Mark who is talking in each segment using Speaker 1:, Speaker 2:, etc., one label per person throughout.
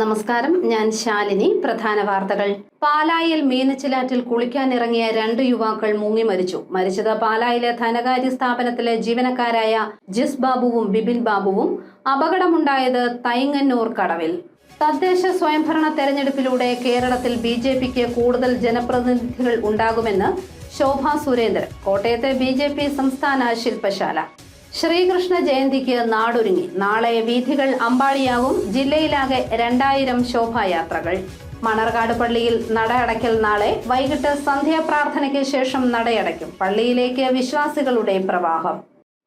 Speaker 1: നമസ്കാരം, ഞാൻ ശാലിനി. പ്രധാന വാർത്തകൾ. പാലായിൽ മീനച്ചിലാറ്റിൽ കുളിക്കാനിറങ്ങിയ 2 യുവാക്കൾ മുങ്ങി മരിച്ചു. മരിച്ചത് പാലായിലെ ധനകാര്യ സ്ഥാപനത്തിലെ ജീവനക്കാരായ ജിസ് ബാബുവും ബിബിൻ ബാബുവും. അപകടമുണ്ടായത് തൈങ്ങന്നൂർ കടവിൽ. തദ്ദേശ സ്വയംഭരണ തെരഞ്ഞെടുപ്പിലൂടെ കേരളത്തിൽ BJPക്ക് കൂടുതൽ ജനപ്രതിനിധികൾ ഉണ്ടാകുമെന്ന് ശോഭാ സുരേന്ദ്രൻ. കോട്ടയത്തെ BJP സംസ്ഥാന ശില്പശാല. ശ്രീകൃഷ്ണ ജയന്തിക്ക് നാടൊരുങ്ങി. നാളെ വീഥികൾ അമ്പാടിയാകും. ജില്ലയിലാകെ 2000 ശോഭായാത്രകൾ. മണർകാട് പള്ളിയിൽ നട അടയ്ക്കൽ നാളെ വൈകിട്ട് സന്ധ്യാപ്രാർത്ഥനയ്ക്ക് ശേഷം നടയടയ്ക്കും. പള്ളിയിലേക്ക് വിശ്വാസികളുടെ പ്രവാഹം.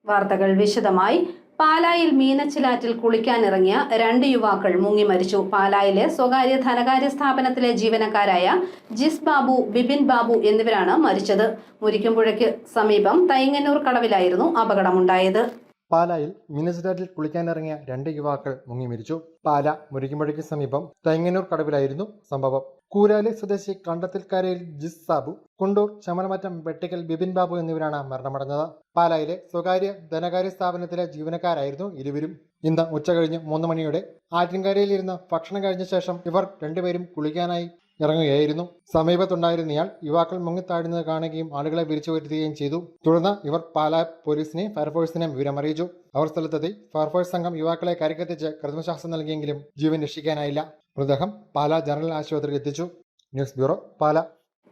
Speaker 1: വാർത്തകൾ വിശദമായി. പാലായിൽ മീനച്ചിലാറ്റിൽ കുളിക്കാനിറങ്ങിയ 2 യുവാക്കൾ മുങ്ങി മരിച്ചു. പാലായിലെ സ്വകാര്യ ധനകാര്യ സ്ഥാപനത്തിലെ ജീവനക്കാരായ ജിസ് ബാബു, ബിബിൻ ബാബു എന്നിവരാണ് മരിച്ചത്. മുരിക്കുംപുഴയ്ക്ക് സമീപം തൈങ്ങന്നൂർ കടവിലായിരുന്നു അപകടമുണ്ടായത്.
Speaker 2: പാലായിൽ മീനച്ചിലാറ്റിൽ കുളിക്കാനിറങ്ങിയ 2 യുവാക്കൾ മുങ്ങി മരിച്ചു. പാല മുരിക്കുംപുഴയ്ക്ക് സമീപം തൈങ്ങന്നൂർ കടവിലായിരുന്നു സംഭവം. കൂരാലി സ്വദേശി കണ്ടത്തിൽക്കരയിൽ ജിസ് സാബു, കുണ്ടൂർ ചമലമറ്റം വെട്ടിക്കൽ ബിബിൻ ബാബു എന്നിവരാണ് മരണമടഞ്ഞത്. പാലായിലെ സ്വകാര്യ ധനകാര്യ സ്ഥാപനത്തിലെ ജീവനക്കാരായിരുന്നു ഇരുവരും. ഇന്ന് ഉച്ചകഴിഞ്ഞ് 3 മണിയോടെ ആറ്റിൻകരയിലിരുന്ന് ഭക്ഷണം കഴിഞ്ഞ ശേഷം ഇവർ 2 പേരും കുളിക്കാനായി ഇറങ്ങുകയായിരുന്നു. സമീപത്തുണ്ടായിരുന്നയാൾ യുവാക്കൾ മുങ്ങിത്താഴുന്നത് കാണുകയും ആളുകളെ വിളിച്ചു വരുത്തുകയും ചെയ്തു. തുടർന്ന് ഇവർ പാലാ പോലീസിനെയും ഫയർഫോഴ്സിനെയും വിവരമറിയിച്ചു. അവർ സ്ഥലത്തെത്തി ഫയർഫോഴ്സ് സംഘം യുവാക്കളെ കരക്കെത്തിച്ച് കൃത്രിമശ്വാസം നൽകിയെങ്കിലും ജീവൻ രക്ഷിക്കാനായില്ല. മൃതദേഹം പാലാ ജനറൽ ആശുപത്രിയിൽ എത്തിച്ചു. News bureau, Pala.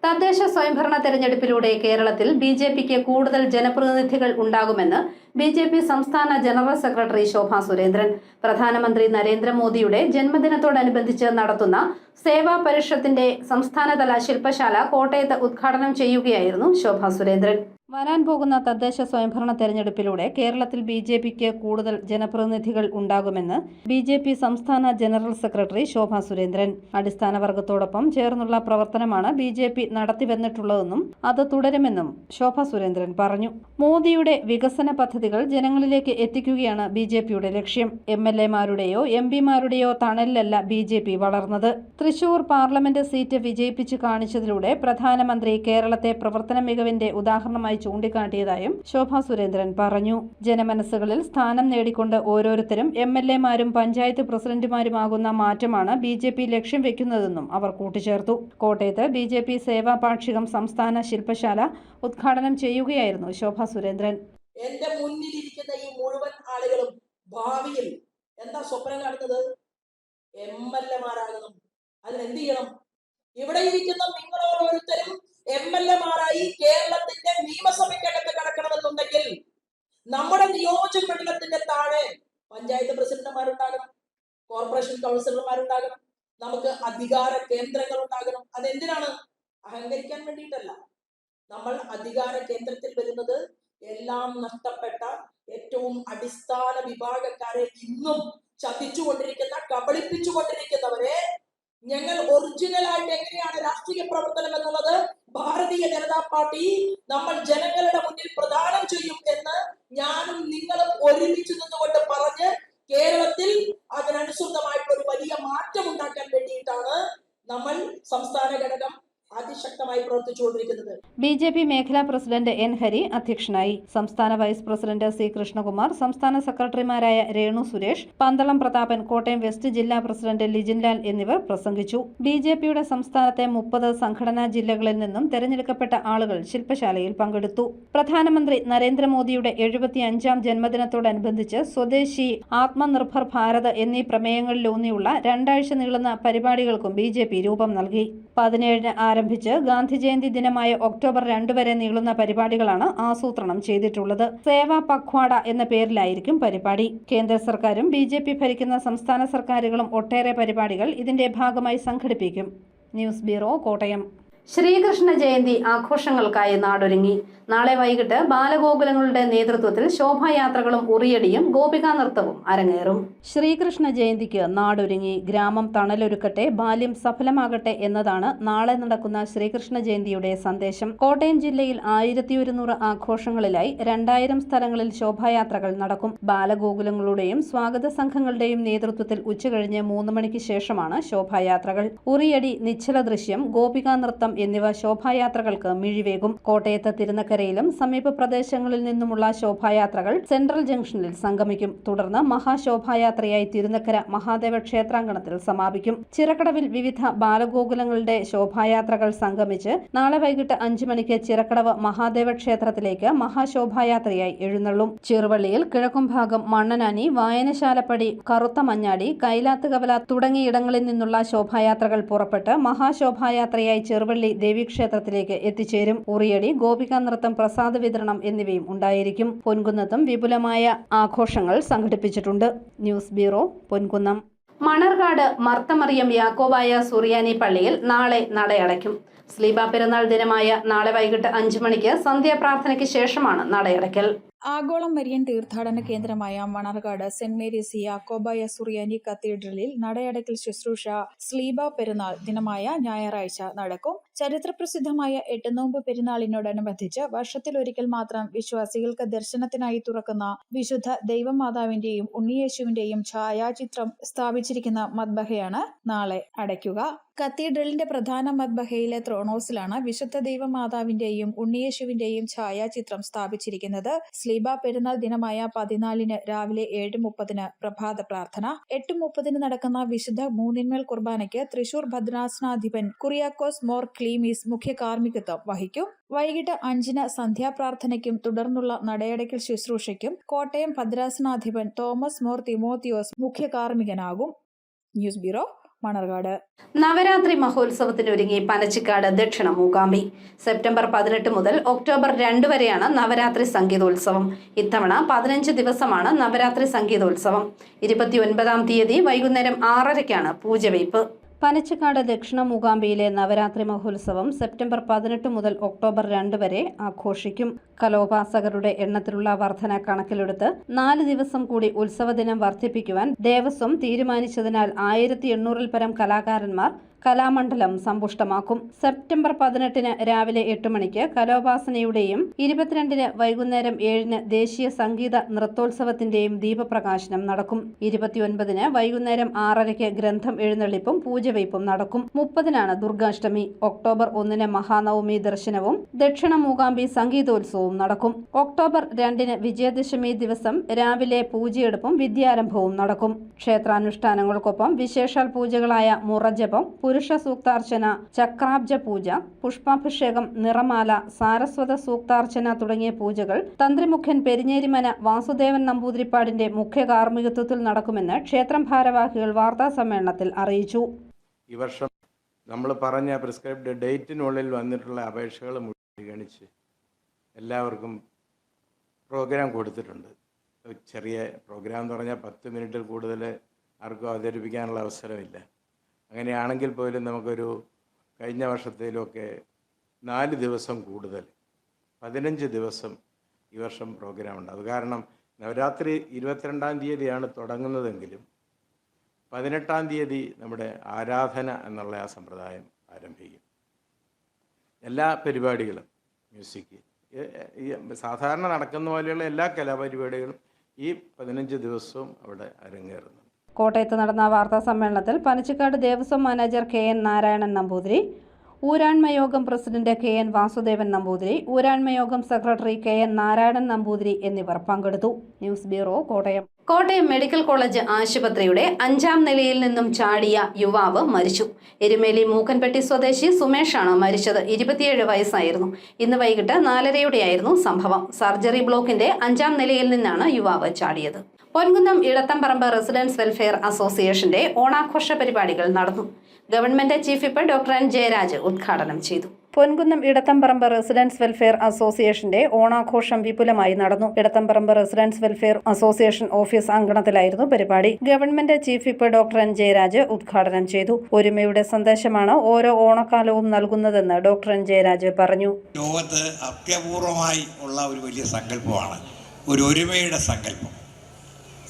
Speaker 1: തദ്ദേശ സ്വയംഭരണ തെരഞ്ഞെടുപ്പിലൂടെ കേരളത്തിൽ BJPക്ക് കൂടുതൽ ജനപ്രതിനിധികൾ ഉണ്ടാകുമെന്ന് BJP സംസ്ഥാന ജനറൽ സെക്രട്ടറി ശോഭാ സുരേന്ദ്രൻ. പ്രധാനമന്ത്രി നരേന്ദ്രമോദിയുടെ ജന്മദിനത്തോടനുബന്ധിച്ച് നടത്തുന്ന സേവാ പരിഷത്തിന്റെ സംസ്ഥാനതല ശില്പശാല കോട്ടയത്ത് ഉദ്ഘാടനം ചെയ്യുകയായിരുന്നു ശോഭാ സുരേന്ദ്രൻ. വരാൻ പോകുന്ന തദ്ദേശ സ്വയംഭരണ തെരഞ്ഞെടുപ്പിലൂടെ കേരളത്തിൽ BJPക്ക് കൂടുതൽ ജനപ്രതിനിധികൾ ഉണ്ടാകുമെന്ന് BJP സംസ്ഥാന ജനറൽ സെക്രട്ടറി ശോഭാ സുരേന്ദ്രൻ. അടിസ്ഥാന വർഗത്തോടൊപ്പം ചേർന്നുള്ള പ്രവർത്തനമാണ് BJP നടത്തിവന്നിട്ടുള്ളതെന്നും അത് തുടരുമെന്നും ശോഭാ സുരേന്ദ്രൻ പറഞ്ഞു. മോദിയുടെ വികസന പദ്ധതികൾ ജനങ്ങളിലേക്ക് എത്തിക്കുകയാണ് BJPയുടെ ലക്ഷ്യം. MLA-മാരുടെയോ MP-മാരുടെയോ തണലിലല്ല BJP വളർന്നത്. തൃശൂർ പാർലമെന്റ് സീറ്റ് വിജയിപ്പിച്ച് കാണിച്ചതിലൂടെ പ്രധാനമന്ത്രി കേരളത്തെ പ്രവർത്തന മികവിന്റെ ഉദാഹരണമായി ചൂണ്ടിക്കാട്ടിയതായും ശോഭാ സുരേന്ദ്രൻ പറഞ്ഞു. ജനമനസ്സുകളിൽ സ്ഥാനം നേടിക്കൊണ്ട് ഓരോരുത്തരും MLA-മാരും പഞ്ചായത്ത് പ്രസിഡന്റുമാരുമാകുന്ന മാറ്റമാണ് BJP ലക്ഷ്യം വെക്കുന്നതെന്നും അവർ കൂട്ടിച്ചേർത്തു. കോട്ടയത്ത് BJP സേവാ പാക്ഷികം സംസ്ഥാന ശില്പശാല ഉദ്ഘാടനം ചെയ്യുകയായിരുന്നു ശോഭാ സുരേന്ദ്രൻ.
Speaker 3: എന്റെ മുന്നിലിരിക്കുന്ന ഈ മുഴുവൻ ആളുകളും ഭാവിയിൽ എന്താ സ്വപ്നം കാണുന്നത്? MLA-മാരാകണം. അതിനെന്ത് ചെയ്യണം? ഇവിടെ ഇരിക്കുന്ന നിങ്ങൾ ഓരോരുത്തരും MLA-മാരായി കേരളത്തിന്റെ നിയമസഭയ്ക്കകത്ത് കടക്കണമെന്നുണ്ടെങ്കിൽ നമ്മുടെ നിയോജക മണ്ഡലത്തിന്റെ താഴെ പഞ്ചായത്ത് പ്രസിഡന്റുമാരുണ്ടാകണം, കോർപ്പറേഷൻ കൗൺസിലർമാരുണ്ടാകണം, നമുക്ക് അധികാര കേന്ദ്രങ്ങൾ ഉണ്ടാകണം. അതെന്തിനാണ്? അഹങ്കരിക്കാൻ വേണ്ടിയിട്ടല്ല. നമ്മൾ അധികാര കേന്ദ്രത്തിൽ വരുന്നത് എല്ലാം നഷ്ടപ്പെട്ട ഏറ്റവും അടിസ്ഥാന വിഭാഗക്കാരെ ഇന്നും ചതിച്ചുകൊണ്ടിരിക്കുന്ന, കബളിപ്പിച്ചുകൊണ്ടിരിക്കുന്നവരെ ഞങ്ങൾ ഒറിജിനലായിട്ട് എങ്ങനെയാണ് രാഷ്ട്രീയ പ്രവർത്തനം എന്നുള്ളത് ഭാരതീയ ജനതാ പാർട്ടി നമ്മൾ ജനങ്ങളുടെ മുന്നിൽ പ്രദാനം ചെയ്യും എന്ന് ഞാനും നിങ്ങളും ഒരുമിച്ച് നിന്നുകൊണ്ട് പറഞ്ഞ് കേരളത്തിൽ അതിനനുസൃതമായിട്ടുള്ള ഒരു വലിയ മാറ്റം ഉണ്ടാക്കാൻ വേണ്ടിയിട്ടാണ് നമ്മൾ സംസ്ഥാന ഘടകം അതിശക്തമായി പ്രവർത്തിച്ചുകൊണ്ടിരിക്കുന്നത്.
Speaker 1: BJP മേഖലാ പ്രസിഡന്റ് N. ഹരി അധ്യക്ഷനായി. സംസ്ഥാന വൈസ് പ്രസിഡന്റ് C. കൃഷ്ണകുമാർ, സംസ്ഥാന സെക്രട്ടറിമാരായ രേണു സുരേഷ്, പന്തളം പ്രതാപൻ, കോട്ടയം വെസ്റ്റ് ജില്ലാ പ്രസിഡന്റ് ലിജിൻലാൽ എന്നിവർ പ്രസംഗിച്ചു. BJPയുടെ സംസ്ഥാനത്തെ 30 സംഘടനാ ജില്ലകളിൽ നിന്നും തെരഞ്ഞെടുക്കപ്പെട്ട ആളുകൾ ശില്പശാലയിൽ പങ്കെടുത്തു. പ്രധാനമന്ത്രി നരേന്ദ്രമോദിയുടെ 75ാം ജന്മദിനത്തോടനുബന്ധിച്ച് സ്വദേശി, ആത്മനിർഭർ ഭാരത് എന്നീ പ്രമേയങ്ങളിലൂന്നിയുള്ള 2 ആഴ്ച നീളുന്ന പരിപാടികൾക്കും BJP രൂപം നൽകി. 17-ന് ആരംഭിച്ച് ഗാന്ധി ജയന്തി ദിനമായ ഒക്ടോബർ 2 വരെ നീളുന്ന പരിപാടികളാണ് ആസൂത്രണം ചെയ്തിട്ടുള്ളത്. സേവാ പഖ്വാഡ എന്ന പേരിലായിരിക്കും പരിപാടി. കേന്ദ്ര സർക്കാരും BJP ഭരിക്കുന്ന സംസ്ഥാന സർക്കാരുകളും ഒട്ടേറെ പരിപാടികൾ ഇതിന്റെ ഭാഗമായി സംഘടിപ്പിക്കും. News bureau, Kottayam. ശ്രീകൃഷ്ണ ജയന്തി ആഘോഷങ്ങൾക്കായി നാടൊരുങ്ങി. നാളെ വൈകിട്ട് ബാലഗോകുലങ്ങളുടെ നേതൃത്വത്തിൽ ശോഭായാത്രകളും ഉറിയടിയും ഗോപികാ നൃത്തവും അരങ്ങേറും. ശ്രീകൃഷ്ണ ജയന്തിക്ക് നാടൊരുങ്ങി. ഗ്രാമം തണലൊരുക്കട്ടെ, ബാല്യം സഫലമാകട്ടെ എന്നതാണ് നാളെ നടക്കുന്ന ശ്രീകൃഷ്ണ ജയന്തിയുടെ സന്ദേശം. കോട്ടയം ജില്ലയിൽ 1100 ആഘോഷങ്ങളിലായി 2000 സ്ഥലങ്ങളിൽ ശോഭായാത്രകൾ നടക്കും. ബാലഗോകുലങ്ങളുടെയും സ്വാഗത സംഘങ്ങളുടെയും നേതൃത്വത്തിൽ ഉച്ചകഴിഞ്ഞ് 3 മണിക്ക് ശേഷമാണ് ശോഭായാത്രകൾ. ഉറിയടി, നിശ്ചല ദൃശ്യം, ഗോപികാ നൃത്തം എന്നിവ ശോഭായാത്രകൾക്ക് മിഴിവേകും. കോട്ടയത്ത് തിരുനക്കര കടവിൽക്കരയിലും സമീപ പ്രദേശങ്ങളിൽ നിന്നുമുള്ള ശോഭായാത്രകൾ സെൻട്രൽ ജംഗ്ഷനിൽ സംഗമിക്കും. തുടർന്ന് മഹാശോഭായാത്രയായി തിരുനക്കര മഹാദേവ ക്ഷേത്രാങ്കണത്തിൽ സമാപിക്കും. ചിറക്കടവിൽ വിവിധ ബാലഗോകുലങ്ങളുടെ ശോഭായാത്രകൾ സംഗമിച്ച് നാളെ വൈകിട്ട് 5 മണിക്ക് ചിറക്കടവ് മഹാദേവ ക്ഷേത്രത്തിലേക്ക് മഹാശോഭായാത്രയായി എഴുന്നള്ളും. ചെറുവള്ളിയിൽ കിഴക്കുംഭാഗം മണ്ണനാനി, വായനശാലപ്പടി, കറുത്ത മഞ്ഞാടി, കൈലാത്തുകവല തുടങ്ങിയിടങ്ങളിൽ നിന്നുള്ള ശോഭായാത്രകൾ പുറപ്പെട്ട് മഹാശോഭായാത്രയായി ചെറുവള്ളി ദേവീക്ഷേത്രത്തിലേക്ക് എത്തിച്ചേരും. ഉറിയടി, ഗോപികാ നൃത്തം, പ്രസാദ വിതരണം എന്നിവയും ഉണ്ടായിരിക്കും. പൊൻകുന്നത്തും വിപുലമായ ആഘോഷങ്ങൾ സംഘടിപ്പിച്ചിട്ടുണ്ട്. News bureau, Ponkunnam. മണർകാട് മർത്തമറിയം യാക്കോബായ സുറിയാനി പള്ളിയിൽ നാളെ നടയടയ്ക്കും. സ്ലീബ പെരുന്നാൾ ദിനമായ നാളെ വൈകിട്ട് 5 മണിക്ക് സന്ധ്യാപ്രാർത്ഥനയ്ക്ക് ശേഷമാണ് നടയടയ്ക്കൽ.
Speaker 4: ആഗോളം മരിയൻ തീർത്ഥാടന കേന്ദ്രമായ മണർകാട് സെന്റ് മേരീസ് യാക്കോബായ സുറിയാനി കത്തീഡ്രലിൽ നടയടക്കൽ ശുശ്രൂഷ സ്ലീബ പെരുന്നാൾ ദിനമായ ഞായറാഴ്ച നടക്കും. ചരിത്രപ്രസിദ്ധമായ 8 നോമ്പ് പെരുന്നാളിനോടനുബന്ധിച്ച് വർഷത്തിലൊരിക്കൽ മാത്രം വിശ്വാസികൾക്ക് ദർശനത്തിനായി തുറക്കുന്ന വിശുദ്ധ ദൈവമാതാവിന്റെയും ഉണ്ണിയേശുവിന്റെയും ഛായാചിത്രം സ്ഥാപിച്ചിരിക്കുന്ന മദ്ബഹയാണ് നാളെ അടയ്ക്കുക. കത്തീഡ്രലിന്റെ പ്രധാന മദ്ബഹയിലെ ത്രോണോസിലാണ് വിശുദ്ധ ദൈവമാതാവിന്റെയും ഉണ്ണിയേശുവിന്റെയും ഛായാചിത്രം സ്ഥാപിച്ചിരിക്കുന്നത്. സ്ലീബ പെരുന്നാൾ ദിനമായ 14-ന് രാവിലെ 7:30 പ്രഭാത പ്രാർത്ഥന, 8:30 നടക്കുന്ന വിശുദ്ധ മൂന്നിന്മേൽ കുർബാനയ്ക്ക് തൃശൂർ ഭദ്രാസനാധിപൻ കുറിയാക്കോസ് മോർ ക്ലീമീസ് മുഖ്യ കാർമ്മികത്വം വഹിക്കും. വൈകിട്ട് 5-ന് സന്ധ്യാപ്രാർത്ഥനയ്ക്കും തുടർന്നുള്ള നടയടയ്ക്കൽ ശുശ്രൂഷയ്ക്കും കോട്ടയം ഭദ്രാസനാധിപൻ തോമസ് മോർ തിമോത്തിയോസ് മുഖ്യ കാർമ്മികനാകും. News bureau, Manarcad.
Speaker 1: നവരാത്രി മഹോത്സവത്തിനൊരുങ്ങി പനച്ചിക്കാട് ദക്ഷിണ മൂകാംബി. സെപ്റ്റംബർ 18 മുതൽ ഒക്ടോബർ 2 വരെയാണ് നവരാത്രി സംഗീതോത്സവം. ഇത്തവണ 15 ദിവസമാണ് നവരാത്രി സംഗീതോത്സവം. 29-ാം തീയതി വൈകുന്നേരം 6:30-ക്കാണ് പൂജവയ്പ്. പനച്ചിക്കാട് ദക്ഷിണ മൂകാംബിയിലെ നവരാത്രി മഹോത്സവം സെപ്റ്റംബർ 18 മുതൽ ഒക്ടോബർ 2 വരെ ആഘോഷിക്കും. കലോപാസകരുടെ എണ്ണത്തിലുള്ള വർധന കണക്കിലെടുത്ത് 4 ദിവസം കൂടി ഉത്സവദിനം വർദ്ധിപ്പിക്കുവാൻ ദേവസ്വം തീരുമാനിച്ചതിനാൽ 1800-ൽ പരം കലാകാരന്മാർ കലാമണ്ഡലം സമ്പുഷ്ടമാക്കും. സെപ്റ്റംബർ 18-ന് രാവിലെ 8 മണിക്ക് കലോപാസനയുടെയും 22-ന് വൈകുന്നേരം 7-ന് ദേശീയ സംഗീത നൃത്തോത്സവത്തിന്റെയും ദീപപ്രകാശനം നടക്കും. 29-ന് വൈകുന്നേരം 6:30-ക്ക് ഗ്രന്ഥം എഴുന്നള്ളിപ്പും പൂജവയ്പും നടക്കും. 30-നാണ് ദുർഗാഷ്ടമി. ഒക്ടോബർ 1-ന് മഹാനവമി ദർശനവും ദക്ഷിണ മൂകാംബി സംഗീതോത്സവവും നടക്കും. ഒക്ടോബർ 2-ന് വിജയദശമി ദിവസം രാവിലെ പൂജയെടുപ്പും വിദ്യാരംഭവും നടക്കും. ക്ഷേത്രാനുഷ്ഠാനങ്ങൾക്കൊപ്പം വിശേഷാൽ പൂജകളായ മുറജപം, പുരുഷ സൂക്താർച്ചന, ചക്രാബ്ജ പൂജ, പുഷ്പാഭിഷേകം, നിറമാല, സാരസ്വത സൂക്താർച്ചന തുടങ്ങിയ പൂജകൾ തന്ത്രിമുഖ്യൻ പെരിഞ്ഞേരിമന വാസുദേവൻ നമ്പൂതിരിപ്പാടിന്റെ മുഖ്യ കാർമ്മികത്വത്തിൽ നടക്കുമെന്ന് ക്ഷേത്രം ഭാരവാഹികൾ വാർത്താ സമ്മേളനത്തിൽ അറിയിച്ചു.
Speaker 5: ഈ വർഷം നമ്മൾ പറഞ്ഞ പ്രിസ്ക്രൈബ്ഡ് ഡേറ്റിനുള്ളിൽ വന്നിട്ടുള്ള അപേക്ഷകൾ പരിഗണിച്ച് എല്ലാവർക്കും പ്രോഗ്രാം കൊടുത്തിട്ടുണ്ട്. ചെറിയ പ്രോഗ്രാം എന്ന് പറഞ്ഞാൽ 10 മിനിറ്റിൽ കൂടുതൽ ആർക്കും അവതരിപ്പിക്കാനുള്ള അവസരമില്ല. അങ്ങനെയാണെങ്കിൽ പോലും നമുക്കൊരു കഴിഞ്ഞ വർഷത്തിലൊക്കെ 4 ദിവസം കൂടുതൽ 15 ദിവസം ഈ വർഷം പ്രോഗ്രാം ഉണ്ട്. അത് കാരണം നവരാത്രി 22-ാം തീയതിയാണ് തുടങ്ങുന്നതെങ്കിലും 18-ാം തീയതി നമ്മുടെ ആരാധന എന്നുള്ള ആ സമ്പ്രദായം ആരംഭിക്കും. എല്ലാ പരിപാടികളും മ്യൂസിക് ഈ സാധാരണ നടക്കുന്ന പോലെയുള്ള എല്ലാ കലാപരിപാടികളും ഈ 15 ദിവസവും അവിടെ അരങ്ങേറുന്നു.
Speaker 1: കോട്ടയത്ത് നടന്ന വാർത്താ സമ്മേളനത്തിൽ പനച്ചിക്കാട് ദേവസ്വം മാനേജർ KN നാരായണൻ നമ്പൂതിരി, ഊരാൺമയോഗം പ്രസിഡന്റ് KN വാസുദേവൻ നമ്പൂതിരി, ഊരാൺമയോഗം സെക്രട്ടറി KN നാരായണൻ നമ്പൂതിരി എന്നിവർ പങ്കെടുത്തു. News bureau, Kottayam. Kottayam medical college ആശുപത്രിയുടെ 5-ാം നിലയിൽ നിന്നും ചാടിയ യുവാവ് മരിച്ചു. എരുമേലി മൂക്കൻപെട്ടി സ്വദേശി സുമേഷാണ് മരിച്ചത്. 27 വയസ്സായിരുന്നു. ഇന്ന് വൈകിട്ട് 4:30-യോടെയായിരുന്നു സംഭവം. സർജറി ബ്ലോക്കിന്റെ 5-ാം നിലയിൽ നിന്നാണ് യുവാവ് ചാടിയത്. പൊൻകുന്നം ഇടത്തംപറമ്പ് റെസിഡൻസ് വെൽഫെയർ അസോസിയേഷന്റെ ഓണാഘോഷ പരിപാടികൾ നടന്നു. Government chief whip doctor N Jayaraj ഉദ്ഘാടനം ചെയ്തു. പൊൻകുന്നം ഇടത്തംപറമ്പ് റെസിഡൻസ് വെൽഫെയർ അസോസിയേഷന്റെ ഓണാഘോഷം വിപുലമായി നടന്നു. ഇടത്തംപറമ്പ് റെസിഡൻസ് വെൽഫെയർ അസോസിയേഷൻ ഓഫീസ് അങ്കണത്തിലായിരുന്നു പരിപാടി. Government chief whip doctor N Jayaraj ഉദ്ഘാടനം ചെയ്തു. ഒരുമയുടെ സന്ദേശമാണ് ഓരോ ഓണക്കാലവും നൽകുന്നതെന്ന് ഡോക്ടർ N ജയരാജ് പറഞ്ഞു.
Speaker 6: ലോകത്ത് അത്യപൂർവമായി ഉള്ള ഒരു വലിയ സങ്കല്പമാണ് ഒരു ഒരുമയുടെ സങ്കല്പം.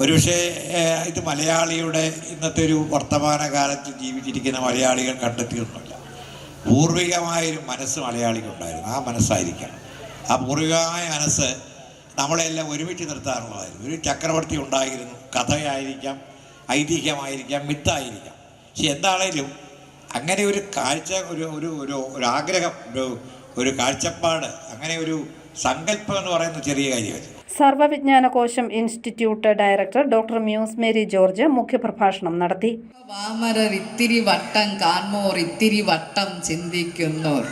Speaker 6: ഒരുപക്ഷെ ഇത് മലയാളിയുടെ ഇന്നത്തെ ഒരു വർത്തമാനകാലത്ത് ജീവിച്ചിരിക്കുന്ന മലയാളികൾ കണ്ടെത്തിയൊന്നുമില്ല. പൂർവികമായൊരു മനസ്സ് മലയാളിക്കുണ്ടായിരുന്നു. ആ മനസ്സായിരിക്കണം. ആ പൂർവികമായ മനസ്സ് നമ്മളെല്ലാം ഒരുമിച്ച് നിർത്താറുള്ളതായിരുന്നു. ഒരു ചക്രവർത്തി ഉണ്ടായിരുന്നു. കഥയായിരിക്കാം, ഐതിഹ്യമായിരിക്കാം, മിത്തായിരിക്കാം. പക്ഷെ എന്താണേലും അങ്ങനെ ഒരു കാഴ്ച, ഒരു ആഗ്രഹം, ഒരു കാഴ്ചപ്പാട്, അങ്ങനെ സങ്കല്പം എന്ന് പറയുന്നത് ചെറിയ കാര്യമല്ല.
Speaker 1: സർവ്വവിജ്ഞാനകോശം institute director doctor Muse Mary George മുഖ്യപ്രഭാഷണം നടത്തി.
Speaker 7: വാമരർ ഇത്തിരി വട്ടം കാൺമോർ ഇത്തിരി വട്ടം ചിന്തിക്കുന്നോർ.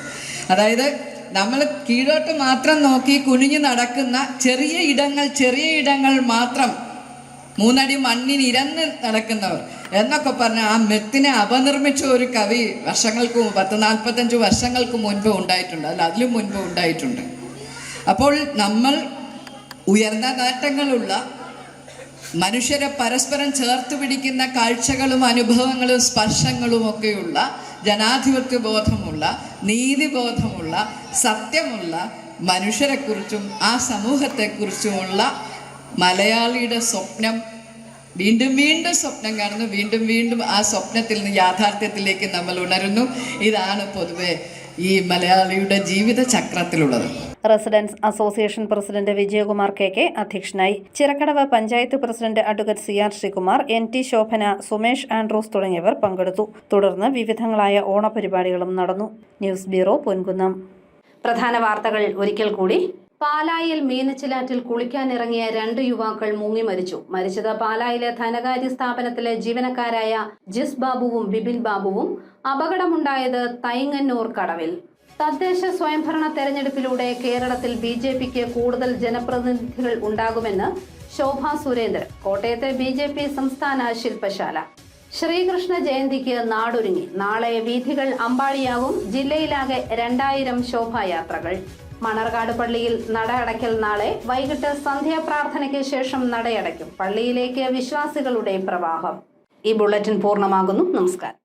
Speaker 7: അതായത് നമ്മൾ കീഴോട്ട് മാത്രം നോക്കി കുനിഞ്ഞു നടക്കുന്ന ചെറിയ ഇടങ്ങൾ മാത്രം 3 അടി മണ്ണിന് ഇരന്ന് നടക്കുന്നവർ എന്നൊക്കെ പറഞ്ഞ ആ മെത്തിനെ അപനിർമ്മിച്ച ഒരു കവി വർഷങ്ങൾക്ക് 45 വർഷങ്ങൾക്ക് മുൻപ് ഉണ്ടായിട്ടുണ്ട്, അല്ല അതിലും മുൻപ് ഉണ്ടായിട്ടുണ്ട്. അപ്പോൾ നമ്മൾ ഉയർന്ന നേട്ടങ്ങളുള്ള മനുഷ്യരെ പരസ്പരം ചേർത്ത് പിടിക്കുന്ന കാഴ്ചകളും അനുഭവങ്ങളും സ്പർശങ്ങളും ഒക്കെയുള്ള ജനാധിപത്യ ബോധമുള്ള നീതിബോധമുള്ള സത്യമുള്ള മനുഷ്യരെക്കുറിച്ചും ആ സമൂഹത്തെക്കുറിച്ചുമുള്ള മലയാളിയുടെ സ്വപ്നം വീണ്ടും സ്വപ്നം കാണുന്നു. വീണ്ടും ആ സ്വപ്നത്തിൽ നിന്ന് യാഥാർത്ഥ്യത്തിലേക്ക് നമ്മൾ ഉണരുന്നു. ഇതാണ് പൊതുവെ ഈ മലയാളിയുടെ ജീവിത ചക്രത്തിലുള്ളത്.
Speaker 1: Residence association president Vijayakumar KK അധ്യക്ഷനായി. Chirakkadavu panchayat president advocate CR Sreekumar, NT Shobhana, Sumesh Andrews തുടങ്ങിയവർ പങ്കെടുത്തു. തുടർന്ന് വിവിധങ്ങളായ ഓണപരിപാടികളും നടന്നു. News bureau, Ponkunnam. പ്രധാന വാർത്തകൾ ഒരിക്കൽ കൂടി. പാലായിൽ മീനച്ചിലാറ്റിൽ കുളിക്കാനിറങ്ങിയ 2 യുവാക്കൾ മുങ്ങി മരിച്ചു. മരിച്ചത് പാലായിലെ ധനകാര്യ സ്ഥാപനത്തിലെ ജീവനക്കാരായ ജിസ് ബാബുവും ബിബിൻ ബാബുവും. അപകടമുണ്ടായത് തൈങ്ങന്നൂർ കടവിൽ. തദ്ദേശ സ്വയംഭരണ തെരഞ്ഞെടുപ്പിലൂടെ കേരളത്തിൽ BJPക്ക് കൂടുതൽ ജനപ്രതിനിധികൾ ഉണ്ടാകുമെന്ന് ശോഭാ സുരേന്ദ്രൻ. കോട്ടയത്തെ BJP സംസ്ഥാന ശില്പശാല. ശ്രീകൃഷ്ണ ജയന്തിക്ക് നാടൊരുങ്ങി. നാളെ വീഥികൾ അമ്പാടിയാകും. ജില്ലയിലാകെ 2000 ശോഭായാത്രകൾ. മണർകാട് പള്ളിയിൽ നട അടയ്ക്കൽ നാളെ വൈകിട്ട് സന്ധ്യാപ്രാർത്ഥനയ്ക്ക് ശേഷം നടയടയ്ക്കും. പള്ളിയിലേക്ക് വിശ്വാസികളുടെ പ്രവാഹം. ഈ ബുള്ളറ്റിൻ പൂർണ്ണമാകുന്നു. നമസ്കാരം.